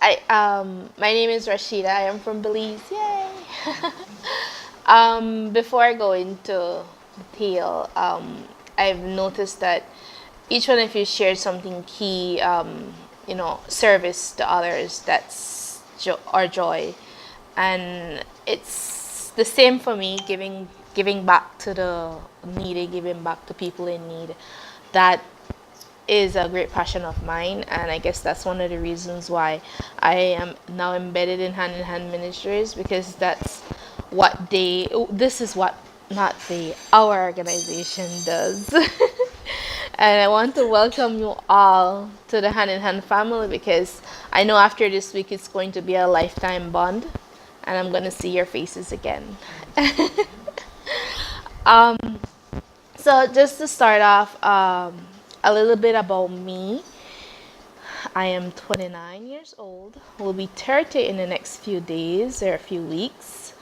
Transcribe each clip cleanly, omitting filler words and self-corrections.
My name is Rashida. I am from Belize. Yay! Before I go into detail, I've noticed that each one of you shared something key. Service to others. That's our joy, and it's the same for me. Giving back to the needy, giving back to people in need. That is a great passion of mine, and I guess that's one of the reasons why I am now embedded in Hand in Hand Ministries, because this is what not our organization does. And I want to welcome you all to the Hand in Hand family, because I know after this week it's going to be a lifetime bond, and I'm going to see your faces again. um, so just to start off, a little bit about me. I am 29 years old. Will be 30 in the next few days or a few weeks.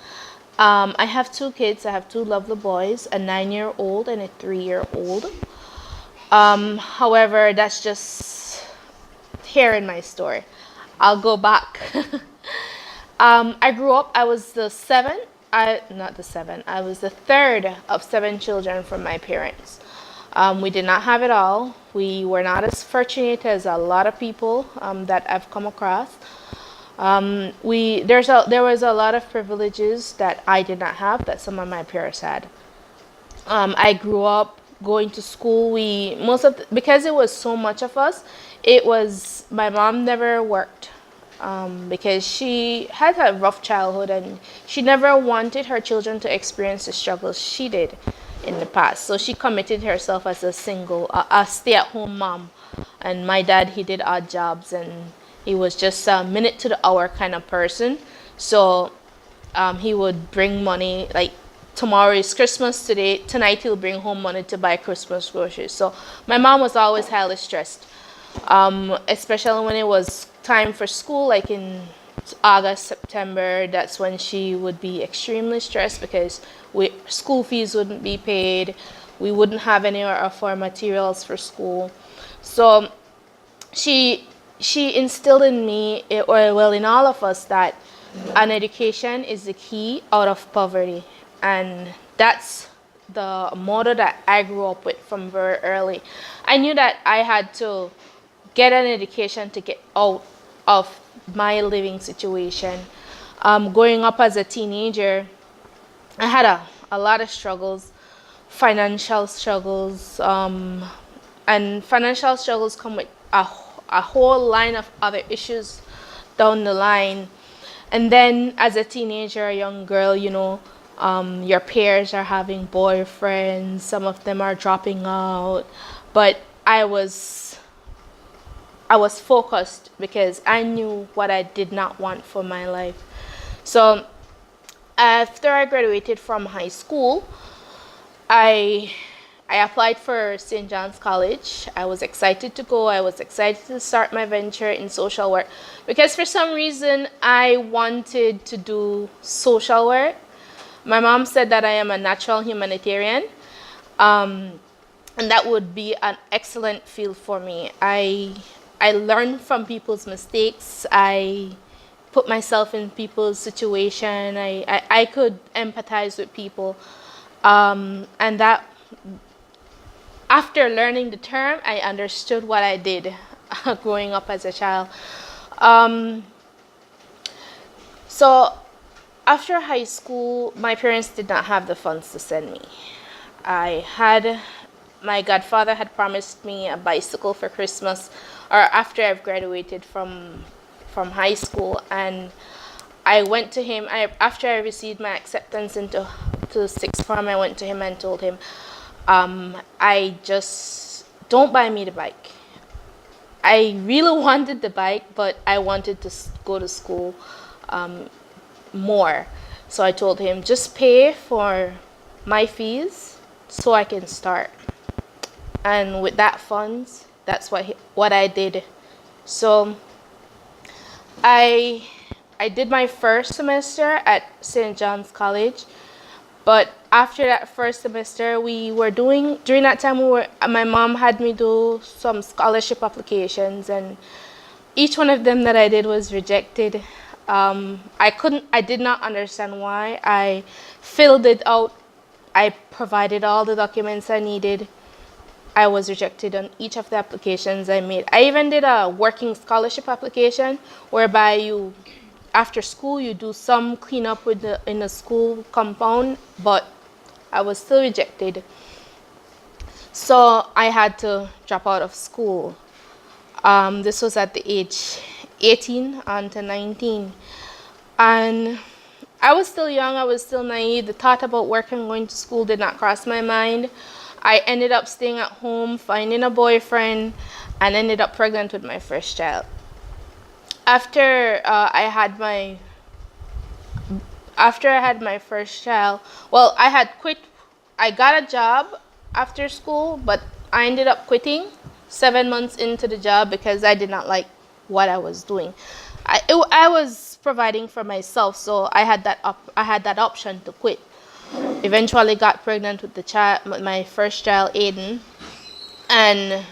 I have two kids. I have two lovely boys, a 9-year-old and a 3-year-old. However, that's just here in my story. I'll go back. I grew up, I was the seventh, not the seventh, I was the third of 7 children from my parents. We did not have it all. We were not as fortunate as a lot of people that I've come across. There was a lot of privileges that I did not have that some of my peers had. I grew up going to school. Because it was so much of us, my mom never worked, because she had a rough childhood and she never wanted her children to experience the struggles she did in the past. So she committed herself as a stay-at-home mom. And my dad, he did odd jobs, and he was just a minute to the hour kind of person. So he would bring money, like tomorrow is Christmas, tonight he'll bring home money to buy Christmas groceries. So my mom was always highly stressed, especially when it was time for school, like in August, September. That's when she would be extremely stressed, because school fees wouldn't be paid. We wouldn't have any of our materials for school. So she instilled in me, in all of us, that an education is the key out of poverty. And that's the motto that I grew up with from very early. I knew that I had to get an education to get out of my living situation. Growing up as a teenager, I had a lot of struggles, financial struggles, and financial struggles come with a whole line of other issues down the line. And then as a teenager, a young girl, your peers are having boyfriends, some of them are dropping out, but I was focused, because I knew what I did not want for my life. So after I graduated from high school, I applied for St. John's College. I was excited to go. I was excited to start my venture in social work, because for some reason I wanted to do social work. My mom said that I am a natural humanitarian, and that would be an excellent field for me. I learn from people's mistakes. I put myself in people's situation. I could empathize with people. And that, after learning the term, I understood what I did growing up as a child. So after high school, my parents did not have the funds to send me. My godfather had promised me a bicycle for Christmas, or after I've graduated from high school, and I went to him. After I received my acceptance into sixth form, I went to him and told him, I just don't buy me the bike. I really wanted the bike, but I wanted to go to school more. So I told him, just pay for my fees so I can start. And with that funds, that's what I did. So I did my first semester at St. John's College, but after that first semester, during that time, my mom had me do some scholarship applications, and Each one of them that I did was rejected. I did not understand why. I filled it out. I provided all the documents I needed. I was rejected on each of the applications I made. I even did a working scholarship application whereby you, after school, you do some cleanup in the school compound, but I was still rejected. So I had to drop out of school. This was at the age 18 to 19. And I was still young, I was still naive. The thought about working and going to school did not cross my mind. I ended up staying at home, finding a boyfriend, and ended up pregnant with my first child. After I had my first child, well, I got a job after school, but I ended up quitting 7 months into the job because I did not like what I was doing. I was providing for myself, so I had that option to quit. Eventually got pregnant with my first child, Aiden, and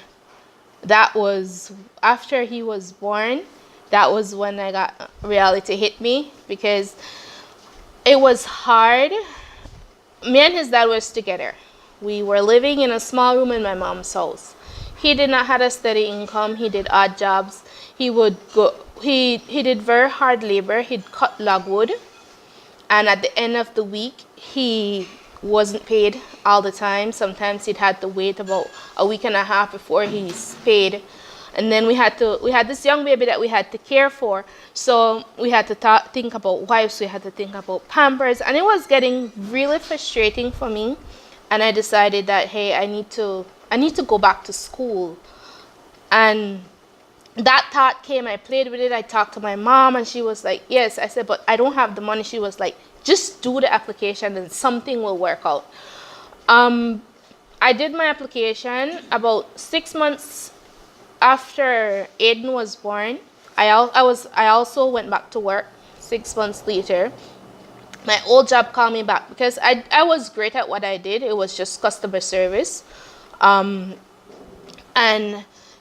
that was after he was born. That was when I got reality hit me, because it was hard. Me and his dad was together. We were living in a small room in my mom's house. He did not have a steady income. He did odd jobs. He would go. He did very hard labor. He'd cut logwood, and at the end of the week, he wasn't paid all the time. Sometimes he'd had to wait about a week and a half before he's paid. And then we had this young baby that we had to care for. So we had to think about wipes, we had to think about Pampers, and it was getting really frustrating for me. And I decided that, hey, I need to go back to school. And that thought came, I played with it, I talked to my mom, and she was like, yes. I said, but I don't have the money. She was like, just do the application and something will work out. I did my application about 6 months after Aiden was born. I also went back to work 6 months later. My old job called me back because I was great at what I did. It was just customer service. And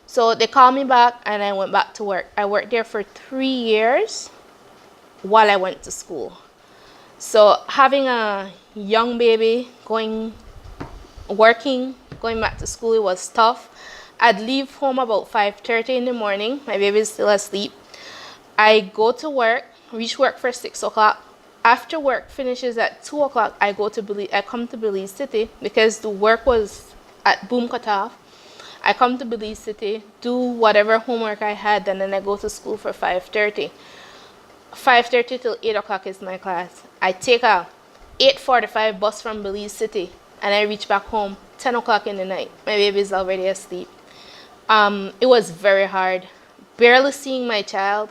so they called me back and I went back to work. I worked there for 3 years while I went to school. So having a young baby, working, going back to school, it was tough. I'd leave home about 5:30 in the morning. My baby's still asleep. I go to work, reach work for 6 o'clock. After work finishes at 2 o'clock, I come to Belize City because the work was at Boom Cutoff. I come to Belize City, do whatever homework I had, and then I go to school for 5:30. 5:30 till 8 o'clock is my class. I take a 8:45 bus from Belize City, and I reach back home 10 o'clock in the night. My baby's already asleep. It was very hard, barely seeing my child.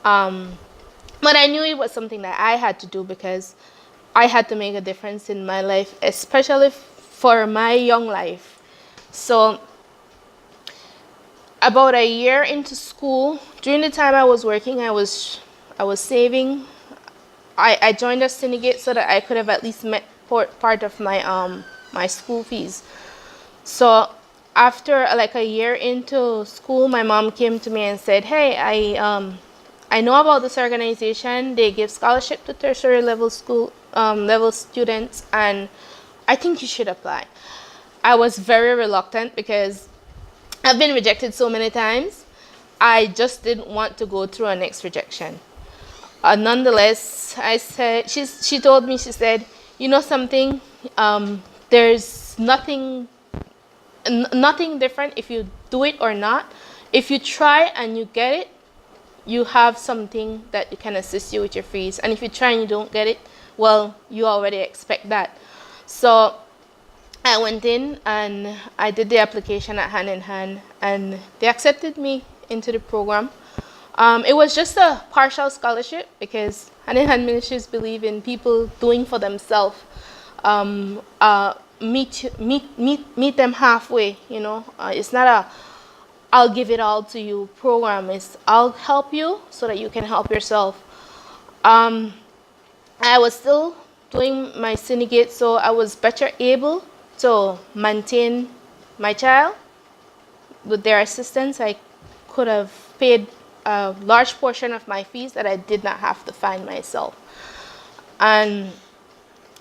But I knew it was something that I had to do because I had to make a difference in my life, especially for my young life. So about a year into school, during the time I was working, I was saving. I joined a syndicate so that I could have at least met part of my school fees. So after like a year into school, my mom came to me and said, hey, I know about this organization. They give scholarship to tertiary level students, and I think you should apply. I was very reluctant because I've been rejected so many times. I just didn't want to go through a next rejection. Nonetheless, she told me, she said, you know something, there's nothing different if you do it or not. If you try and you get it, you have something that can assist you with your fees. And if you try and you don't get it, well, you already expect that. So I went in and I did the application at Hand in Hand, and they accepted me into the program. It was just a partial scholarship because Hand in Hand Ministries believe in people doing for themselves. Meet them halfway, you know. It's not a I'll give it all to you program. It's I'll help you so that you can help yourself. I was still doing my syndicate, so I was better able to maintain my child. With their assistance, I could have paid a large portion of my fees that I did not have to find myself. And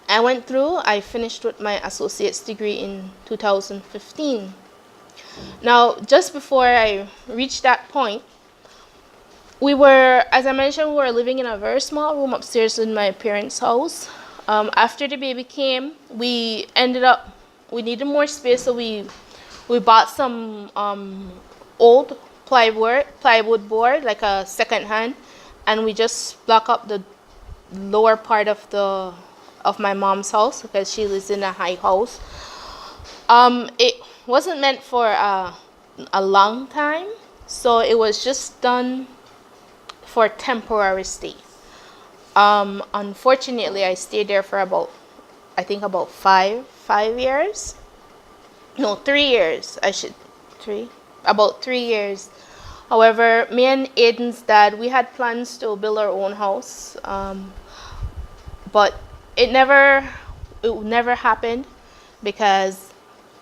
I went through, I finished with my associate's degree in 2015. Now, just before I reached that point, we were, as I mentioned, we were living in a very small room upstairs in my parents' house. After the baby came, we ended up, we needed more space, so we bought some old plywood board, like a second hand, and we just block up the lower part of my mom's house because she lives in a high house. It wasn't meant for a long time, so it was just done for temporary stay. Unfortunately, I stayed there for about, I think about 5 years. No, 3 years. About 3 years. However, me and Aiden's dad, we had plans to build our own house, but it never happened because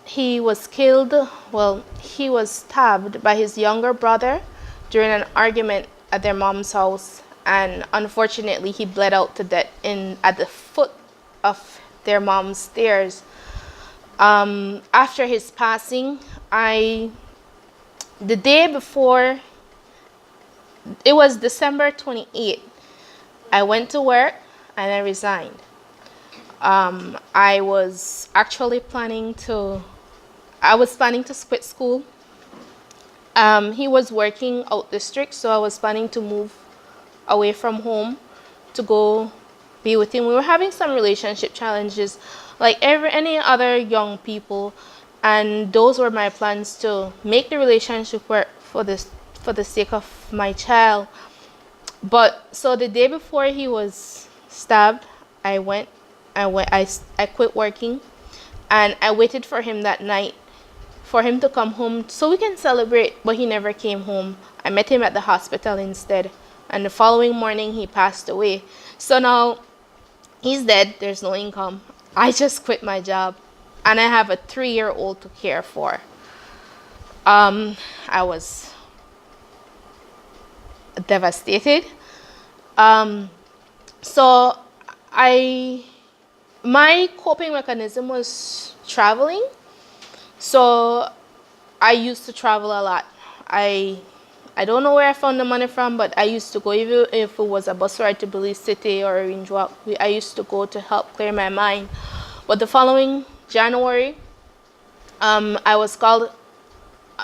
he was killed. Well, he was stabbed by his younger brother during an argument at their mom's house, and unfortunately, he bled out to death at the foot of their mom's stairs. After his passing, the day before, it was December 28th, I went to work and I resigned. I was actually planning to quit school. He was working out district, so I was planning to move away from home to go be with him. We were having some relationship challenges, like any other young people, and those were my plans to make the relationship work for the sake of my child. But so the day before he was stabbed, I quit working, and I waited for him that night for him to come home so we can celebrate, but he never came home. I met him at the hospital instead, and the following morning he passed away. So now he's dead, there's no income. I just quit my job, and I have a 3-year-old to care for. I was devastated. So my coping mechanism was traveling. So I used to travel a lot. I don't know where I found the money from, but I used to go, even if it was a bus ride to Belize City or Orange Walk, I used to go to help clear my mind. But the following January, I was called,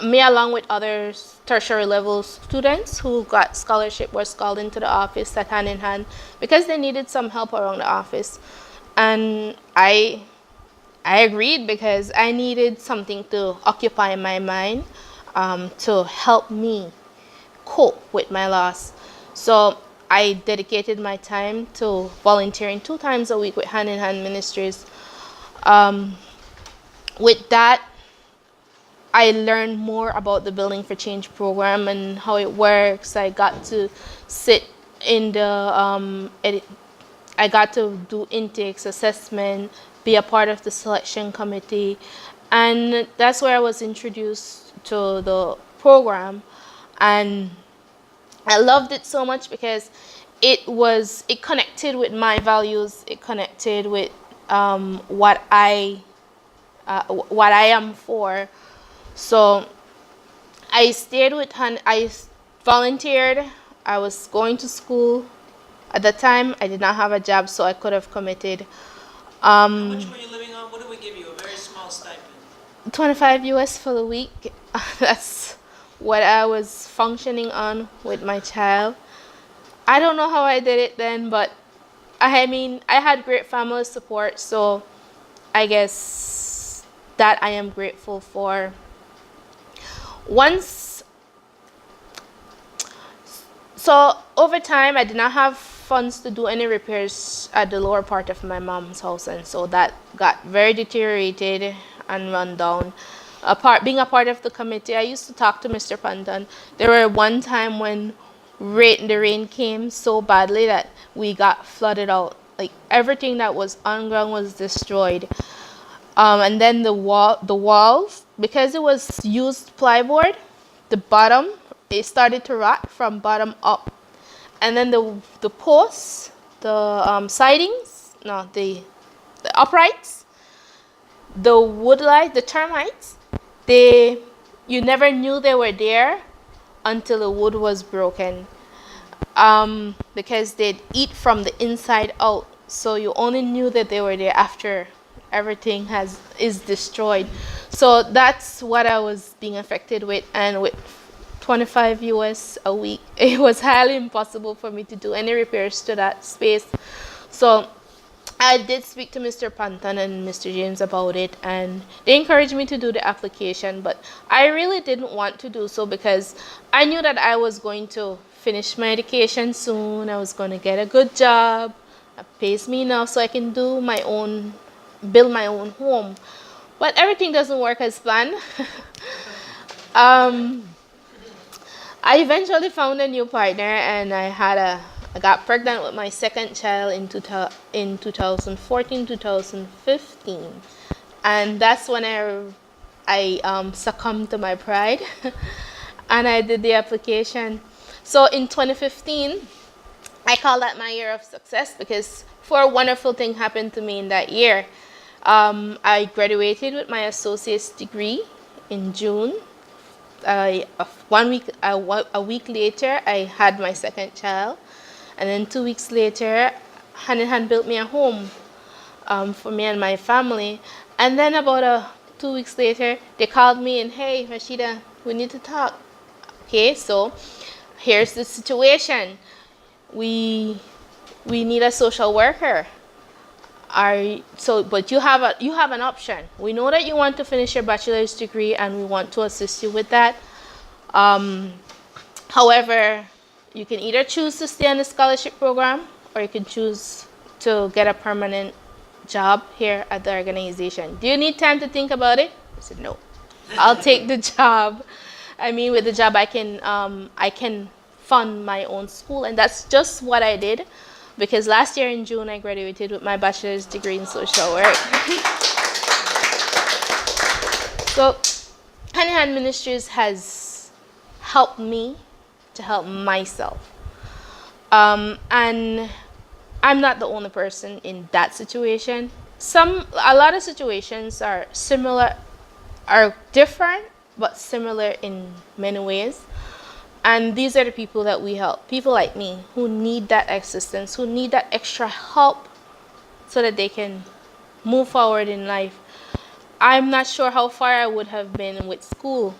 me along with other tertiary level students who got scholarship, was called into the office at hand in hand because they needed some help around the office. And I agreed because I needed something to occupy my mind, to help me cope with my loss. So I dedicated my time to volunteering 2 times a week with Hand in Hand Ministries. With that, I learned more about the Building for Change program and how it works. I got to sit in I got to do intakes, assessment, be a part of the selection committee, and that's where I was introduced to the program. And I loved it so much because it connected with my values. It connected with what I am for. So I stayed with I volunteered. I was going to school. At the time, I did not have a job, so I could have committed. How much were you living on? What did we give you? A very small stipend. 25 US for the week. That's what I was functioning on with my child. I don't know how I did it then, but I mean, I had great family support, so I guess that I am grateful for. So over time, I did not have funds to do any repairs at the lower part of my mom's house, and so that got very deteriorated and run down. Being a part of the committee, I used to talk to Mr. Panton. There were one time when the rain came so badly that we got flooded out. Like everything that was on ground was destroyed. And then the walls, because it was used plywood, the bottom it started to rot from bottom up, and then the posts, the sidings, no, the uprights, the wood light, the termites, they you never knew they were there until the wood was broken, because they'd eat from the inside out. So you only knew that they were there after everything is destroyed. So that's what I was being affected with, and with 25 US a week, it was highly impossible for me to do any repairs to that space. So I did speak to Mr. Panton and Mr. James about it, and they encouraged me to do the application, but I really didn't want to do so because I knew that I was going to finish my education soon. I was going to get a good job that pays me enough so I can build my own home. But everything doesn't work as planned. I eventually found a new partner, and I got pregnant with my second child in 2014, 2015, and that's when I succumbed to my pride, and I did the application. So in 2015, I call that my year of success because four wonderful things happened to me in that year. I graduated with my associate's degree in June. A week later, I had my second child, and then 2 weeks later, Hand in Hand built me a home for me and my family. And then about 2 weeks later, they called me and, hey, Rashida, we need to talk. Okay, so here's the situation. We need a social worker. But you have an option. We know that you want to finish your bachelor's degree, and we want to assist you with that. However, you can either choose to stay on the scholarship program, or you can choose to get a permanent job here at the organization. Do you need time to think about it? I said no. I'll take the job. I mean, with the job, I can fund my own school, and that's just what I did. Because last year in June, I graduated with my bachelor's degree in social work. So, Hand in Hand Ministries has helped me to help myself. And I'm not the only person in that situation. A lot of situations are different, but similar in many ways. And these are the people that we help. People like me who need that assistance, who need that extra help so that they can move forward in life. I'm not sure how far I would have been with school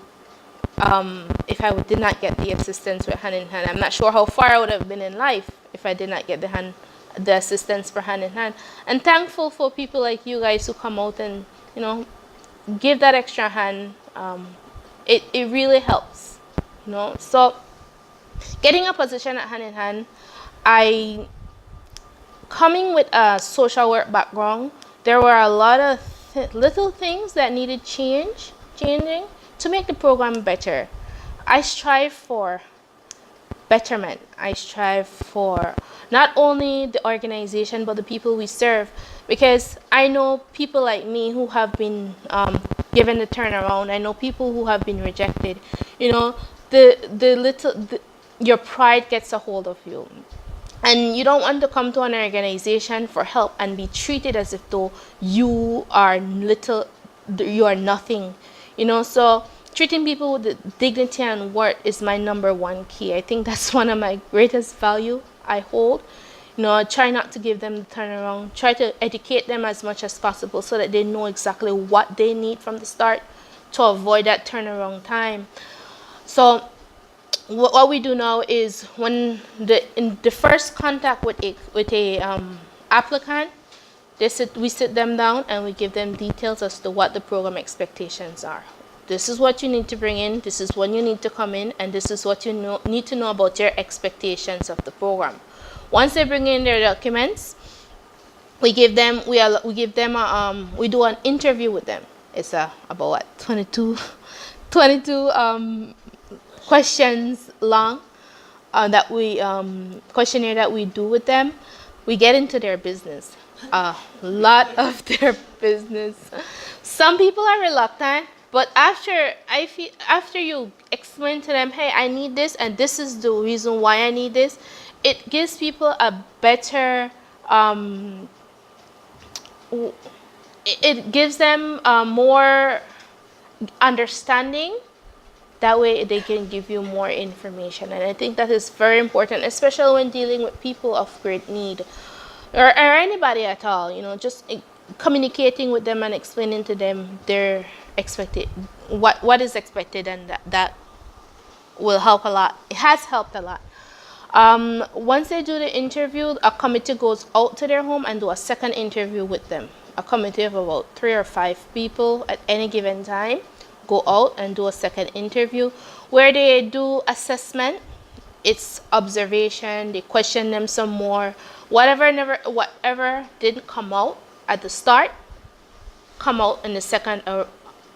if I did not get the assistance with Hand in Hand. I'm not sure how far I would have been in life if I did not get the assistance for Hand in Hand. And thankful for people like you guys who come out and, give that extra hand. It really helps. So getting a position at Hand in Hand, coming with a social work background, there were a lot of little things that needed changing to make the program better. I strive for betterment. I strive for not only the organization, but the people we serve, because I know people like me who have been given the turnaround. I know people who have been rejected. Your pride gets a hold of you, and you don't want to come to an organization for help and be treated as if though you are nothing. So treating people with dignity and worth is my number one key. I think that's one of my greatest value I hold. I try not to give them the turnaround. Try to educate them as much as possible so that they know exactly what they need from the start to avoid that turnaround time. So what we do now is when in the first contact with a applicant, we sit them down and we give them details as to what the program expectations are. This is what you need to bring in, this is when you need to come in, and this is what you need to know about your expectations of the program. Once they bring in their documents, we do an interview with them. It's about 22 questions long questionnaire that we do with them. We get into their business, a lot of their business. Some people are reluctant, But after you explain to them, hey, I need this, and this is the reason why I need this, it gives people a better it gives them more understanding. That way they can give you more information, and I think that is very important, especially when dealing with people of great need, or anybody at all. Just communicating with them and explaining to them their expected what is expected, and that will help a lot. It has helped a lot. Once they do the interview, a committee goes out to their home and do a second interview with them. A committee of about 3 or 5 people at any given time go out and do a second interview where they do assessment. It's observation. They question them some more. Whatever didn't come out at the start, come out in the second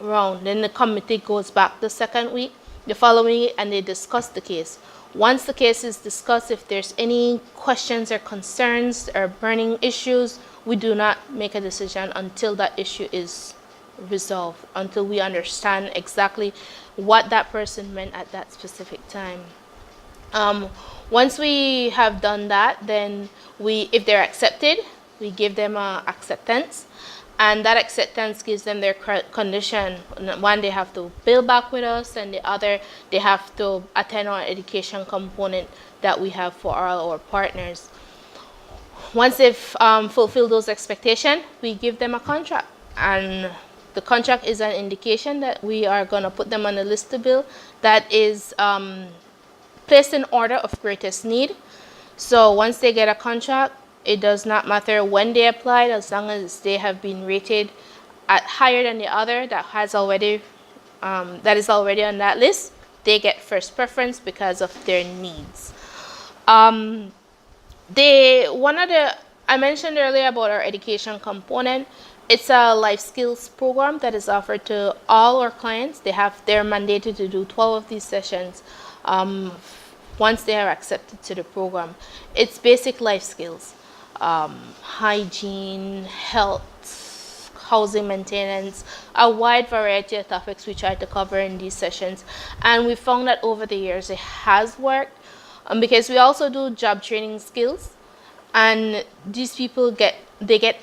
round. Then the committee goes back the second week, the following week, and they discuss the case. Once the case is discussed, if there's any questions or concerns or burning issues, we do not make a decision until that issue is resolved, until we understand exactly what that person meant at that specific time. Once we have done that, then if they're accepted, we give them acceptance, and that acceptance gives them their condition. One, they have to bill back with us, and the other, they have to attend our education component that we have for all our partners. Once they've fulfilled those expectations, we give them a contract, and the contract is an indication that we are going to put them on a list to bill that is placed in order of greatest need. So once they get a contract, it does not matter when they applied, as long as they have been rated at higher than the other that is already on that list, they get first preference because of their needs. I mentioned earlier about our education component. It's a life skills program that is offered to all our clients. They're mandated to do 12 of these sessions once they are accepted to the program. It's basic life skills, hygiene, health, housing maintenance, a wide variety of topics we try to cover in these sessions. And we found that over the years it has worked because we also do job training skills, and these people get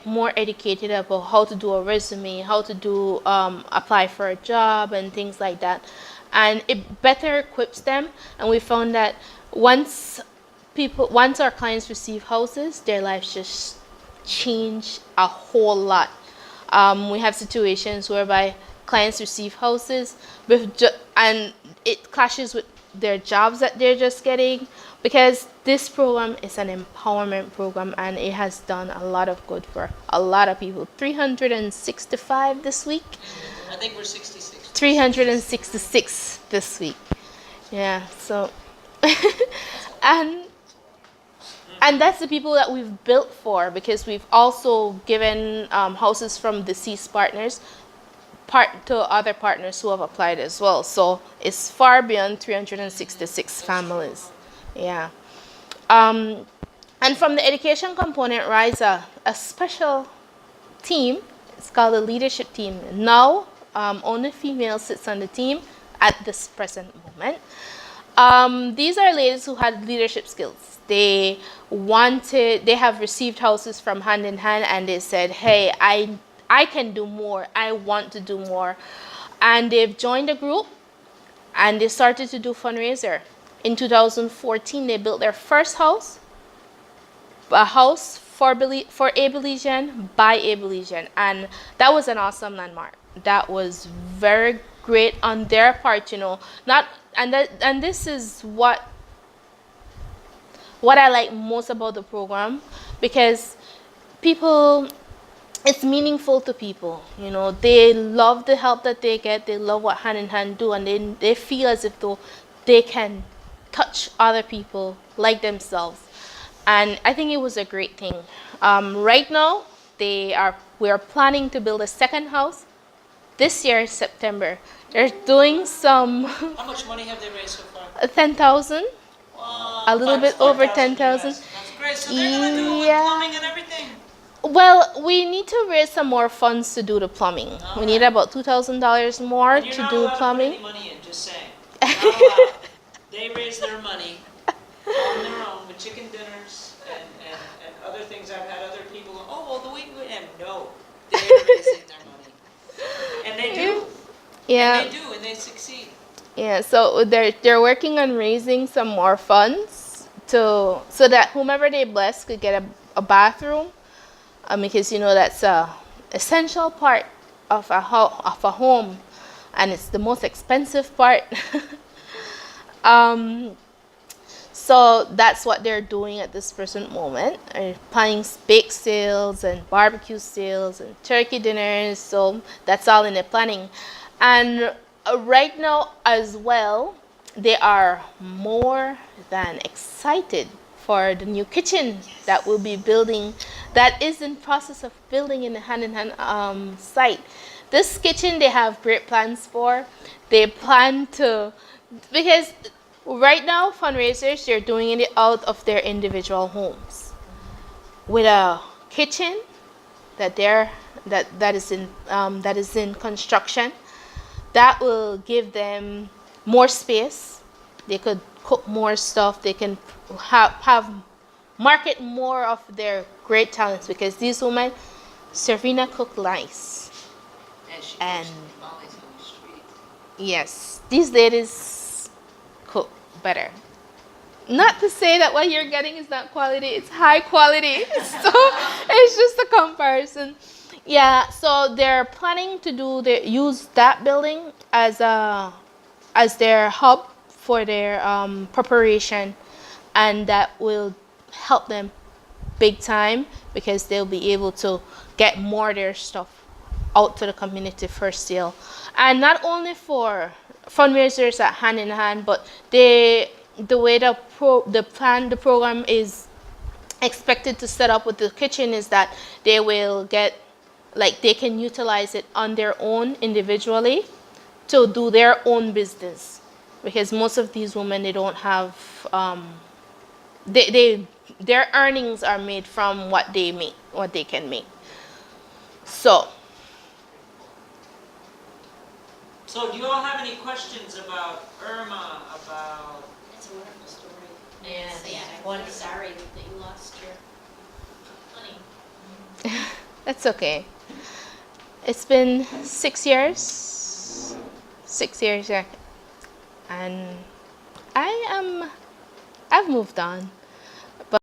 more educated about how to do a resume, how to do apply for a job and things like that, and it better equips them. And we found that once our clients receive houses, their lives just change a whole lot. We have situations whereby clients receive houses and it clashes with their jobs that they're just getting, because this program is an empowerment program and it has done a lot of good for a lot of people. 365 this week. I think we're 66. 366 this week. Yeah, so and that's the people that we've built for, because we've also given houses from deceased partners to other partners who have applied as well. So it's far beyond 366 families. Yeah. And from the education component, rise a special team. It's called the leadership team. Now, only female sits on the team at this present moment. These are ladies who had leadership skills. They have received houses from Hand in Hand, and they said, hey, I can do more. I want to do more. And they've joined a group and they started to do fundraiser. In 2014, they built their first house, a house for A Belizean by A Belizean. And that was an awesome landmark. That was very great on their part, and this is what I like most about the program, because it's meaningful to people. They love the help that they get. They love what Hand in Hand do, and they feel as if though they can touch other people like themselves. And I think it was a great thing. Right now, we are planning to build a second house this year, September. They're doing some. How much money have they raised so far? 10,000. Wow, A little bit over 10,000. That's great. So they're gonna do it with plumbing and everything. Well, we need to raise some more funds to do the plumbing. We need Alright. about $2,000 more And you're to not do allowed to put any plumbing. money in, just saying. Not allowed. They raise their money on their own with chicken dinners and other things. I've had other people go, oh, well, the week, and no, they're raising their money. And they do. Yeah. And they do, and they succeed. Yeah, so they're working on raising some more funds to so that whomever they bless could get a bathroom, because you know that's a essential part of of a home, and it's the most expensive part. um, so that's what they're doing at this present moment. They're planning bake sales and barbecue sales and turkey dinners. So that's all in the planning. And right now as well, they are more than excited for the new kitchen that we'll be building, that is in process of building in the hand-in-hand site. This kitchen they have great plans for. They plan to, because right now fundraisers they're doing it out of their individual homes with a kitchen that is in construction that will give them more space. They could cook more stuff. They can have market more of their great talents, because these women, Servina cook nice. And she And puts tamales on the street. yes, these ladies cook better. Not to say that what you're getting is not quality, it's high quality. So it's just a comparison. Yeah, so they're planning to use that building as their hub for their preparation, and that will help them big time, because they'll be able to get more of their stuff out to the community for sale. And not only for fundraisers at hand in hand, but the way the program is expected to set up with the kitchen is that they will get, like, they can utilize it on their own individually to do their own business, because most of these women, they don't have their earnings are made from what they make, what they can make. So Do you all have any questions about Irma, about... It's a wonderful story. Yeah, I'm sorry that you lost your money. that's okay. It's been 6 years. 6 years, yeah. And I've moved on.